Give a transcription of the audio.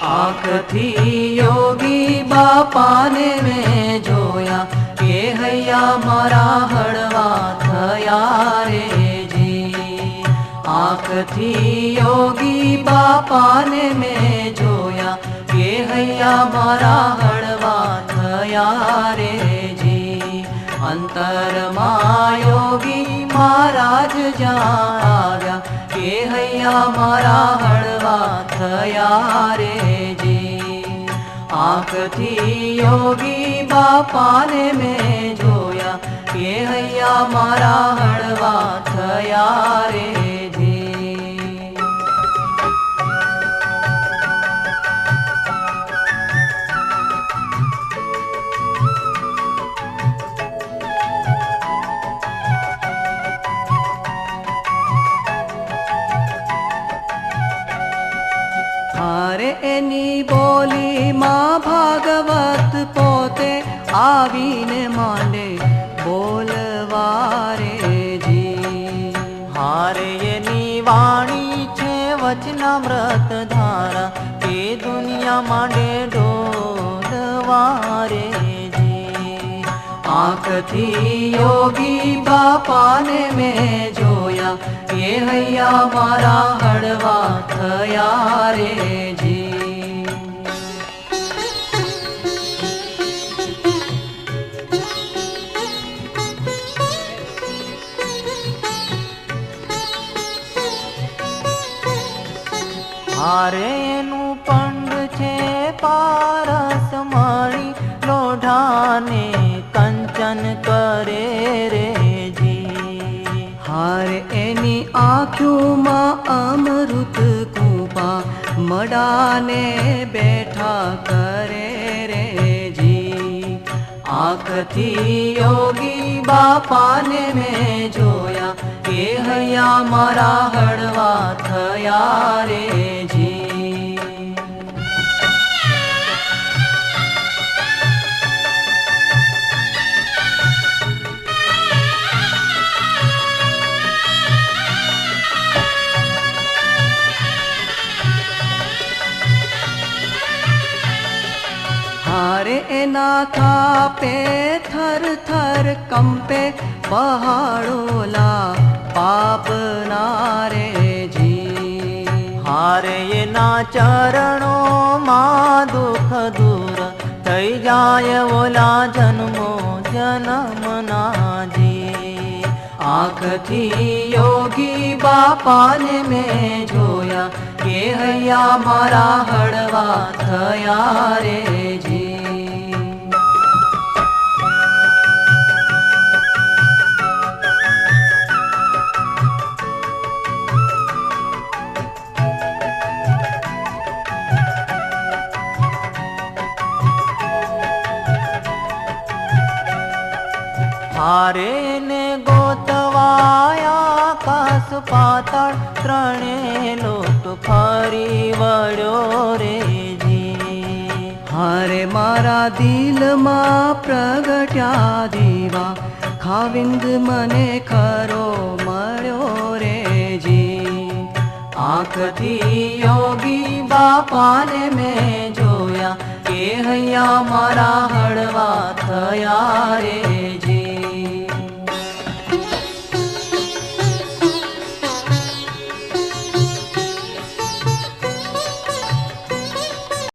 आँखथी योगी बापा ने मैं जोया के हैया मारा हड़वा थया रे जी। आँखथी योगी बापा ने मैं जोया के हैया मारा हड़वा थया रे जी। अंतर मां योगी महाराज ज्યાં આવ્યા કે હૈયા મારા હળવા થયા રે જી। આંખથી યોગી બાપાને મેં જોયા કે હૈયા મારા હળવા થયા રે જી। हारे एनी बोली मां भागवत पोते आवीने मांडे बोलवारे जी। हारे एनी वाणी छे वचनामृत धारा के दुनिया मांडे डोलवारे जी। आँखथी योगी बापाने मैं जोया के हैया मारा हड़वा थया रे जी। हारे एनु पंड छे पारस मणि लोढ़ाने कंचन करे रे जी। हारे एनी आँखों मां अमृत कूपा मडाने बैठा करे रे जी। आँखथी योगी बापाने मैं जोया के हैया मारा हड़वा थया रे जी। हारे एना थापे थर थर कंपे पहाड़ोला पाप नारे जी। हारे एना चरणों मां दुख दूर थई जाय ओला जन्मो जन्म ना जी। आँखथी योगी बापाने मैं जोया के हैया मारा हड़वा थया रे जी। हारे ने गोतवाया आकाश पाताळ त्रणे लोक फरी वळ्यो रे जी। हारे मारा दिल मां प्रगट्या दीवा खाविंद मने खरो मळ्यो रे जी। आँखथी योगी बापाने मैं जोया के हैया मारा हड़वा थया रे